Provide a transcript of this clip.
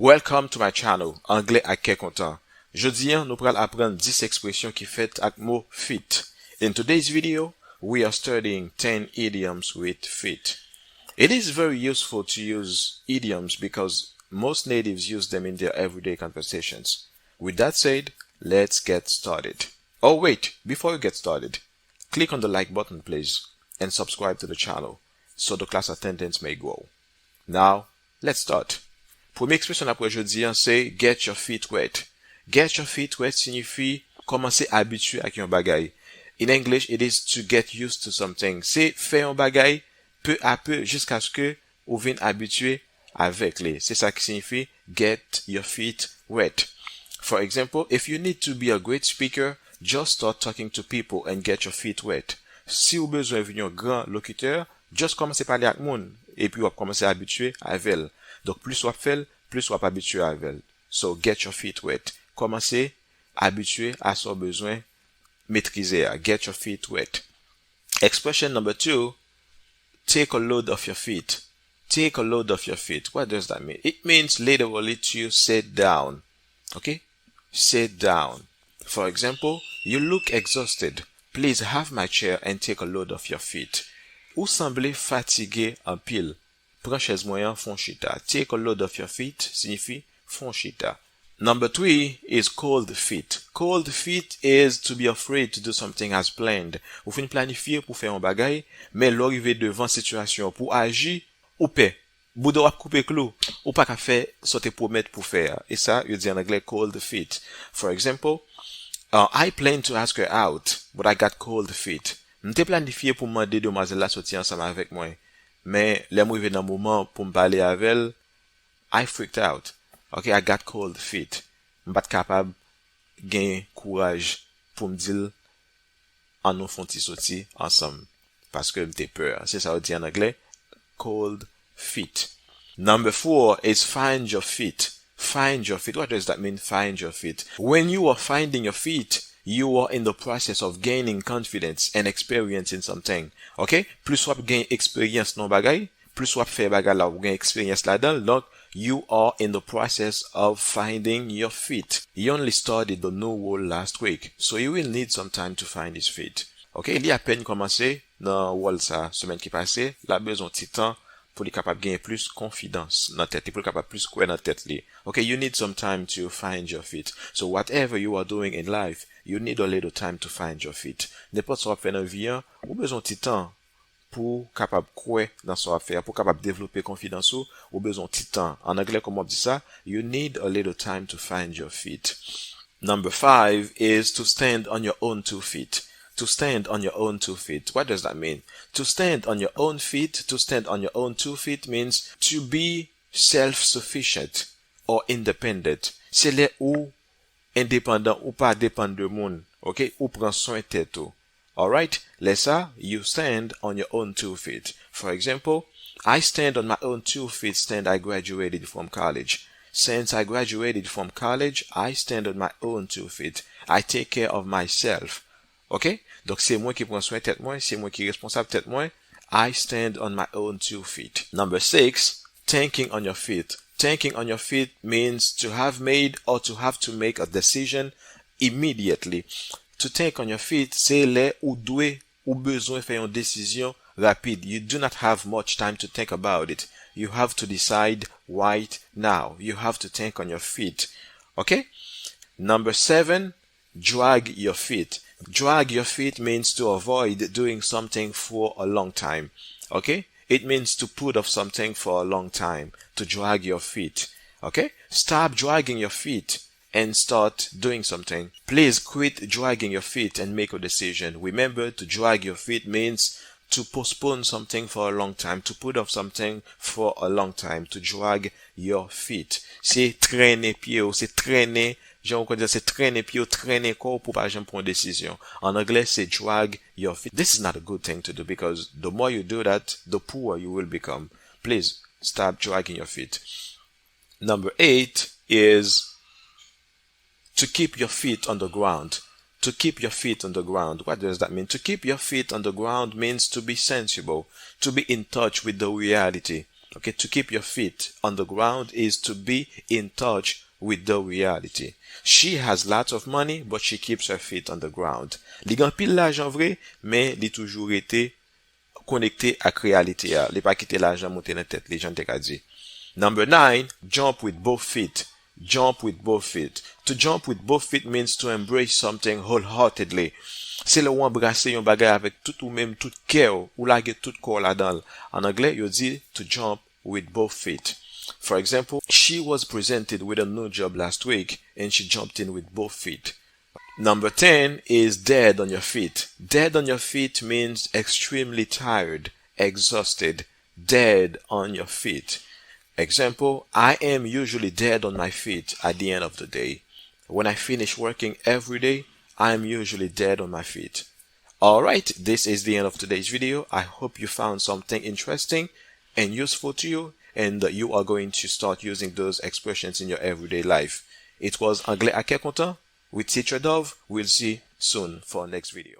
Welcome to my channel, Anglais à quai content. Jodi an, nou pral apprendre 10 expressions qui fait ak mot fit. In today's video, we are studying 10 idioms with fit. It is very useful to use idioms because most natives use them in their everyday conversations. With that said, let's get started. Oh wait, before we get started, click on the like button please and subscribe to the channel so the class attendance may grow. Now, let's start. Première expression après jodi an, c'est get your feet wet. Get your feet wet signifie commencer à habituer à yon bagay. In English, it is to get used to something. C'est faire un bagay peu à peu jusqu'à ce que ou vin habitué avec les. C'est ça qui signifie get your feet wet. For example, if you need to be a great speaker, just start talking to people and get your feet wet. Si ou besoin vin un grand locuteur, just commencer parler ak moun et puis ou commencer à habituer avec. Donc plus wap fel, plus wap habitué avec. So get your feet wet. Commencer habitué à son besoin maîtriser. Get your feet wet. Expression number 2, take a load off your feet. Take a load off your feet. What does that mean? It means literally to sit down. Okay? Sit down. For example, you look exhausted. Please have my chair and take a load off your feet. Ou semblez fatigué en pile. Prends chaise moyen, fon chita. Take a load off your feet signifie fon chita. Number 3 is cold feet. Cold feet is to be afraid to do something as planned. Ou fin planifier pour faire un bagay, mais l'arriver devant situation pour agir, ou pe. Boudou ap couper clou, ou pas qu'à faire sauter promettre pour faire. Et ça, you dis en anglais cold feet. For example, I planned to ask her out, but I got cold feet. M'te planifié pour demander demoiselle la sortir ensemble avec moi. Mais les mou dans moment pour me parler avec elle, I freaked out. Okay, I got cold feet. M'pat capable gain courage pour me dire en nous font sorti ensemble parce que m'te peur. C'est ça on dit en anglais cold feet. Number 4 is find your feet. Find your feet. What does that mean, find your feet? When you are finding your feet, you are in the process of gaining confidence and experience in something. Okay? Plus wap gain experience non bagay, plus wap fè bagay la ou gain experience la dan, donc you are in the process of finding your feet. You only started the new word last week, so you will need some time to find his feet. Okay? Li a peine commencé dans word sa semaine qui passé, la besoin ti temps pour li capable gagner plus confiance dans tête, pour capable plus croire dans tête li. Okay, you need some time to find your feet. So whatever you are doing in life, you need a little time to find your feet. N'importe ce fait dans vie, ou besoin de temps pour capable croire dans son affaire, pour capable développer confiance ou besoin de temps. En anglais, comment on dit ça? You need a little time to find your feet. Number 5 is to stand on your own 2 feet. To stand on your own 2 feet. What does that mean? To stand on your own feet, to stand on your own 2 feet means to be self-sufficient or independent. C'est les ou indépendant ou pas dépendre de moun. Okay? Ou prend soin tête ou. Alright? Lesa, you stand on your own 2 feet. For example, I stand on my own 2 feet since I graduated from college. Since I graduated from college, I stand on my own 2 feet. I take care of myself. Okay? Donc c'est moi qui prends soin tête moi, c'est moi qui responsable tête moi. I stand on my own 2 feet. Number 6, thinking on your feet. Thinking on your feet means to have made or to have to make a decision immediately. To think on your feet, c'est les ou doué ou besoin faire une décision rapide. You do not have much time to think about it. You have to decide right now. You have to think on your feet. Okay? Number 7, drag your feet. Drag your feet means to avoid doing something for a long time. Okay? It means to put off something for a long time. To drag your feet. Okay? Stop dragging your feet and start doing something. Please quit dragging your feet and make a decision. Remember, to drag your feet means to postpone something for a long time. To put off something for a long time. To drag your feet. C'est traîner pied ou c'est traîner. J'aime dire c'est traîner pied ou traîner corps pour pas jamais prendre décision. En anglais, c'est drag your feet. This is not a good thing to do because the more you do that, the poorer you will become. Please stop dragging your feet. Number 8 is to keep your feet on the ground. To keep your feet on the ground. What does that mean? To keep your feet on the ground means to be sensible, to be in touch with the reality. Okay, to keep your feet on the ground is to be in touch with the reality. She has lots of money, but she keeps her feet on the ground. Li gan pile l'argent vrai, mais li toujours été connecté ak realite ya. Li pa kite l'argent monte nan tête, li jan te ka di. Number 9, jump with both feet. Jump with both feet. To jump with both feet means to embrace something wholeheartedly. Se le ou embrase yon bagay avec tout ou même tout cœur ou lage tout corps la dan. En anglais, yo di to jump with both feet. For example, she was presented with a new job last week and she jumped in with both feet. Number 10 is dead on your feet. Dead on your feet means extremely tired, exhausted, dead on your feet. Example, I am usually dead on my feet at the end of the day. When I finish working every day, I am usually dead on my feet. Alright, this is the end of today's video. I hope you found something interesting and useful to you, and you are going to start using those expressions in your everyday life. It was Anglais à quel content with Teacher Dove. We'll see soon for our next video.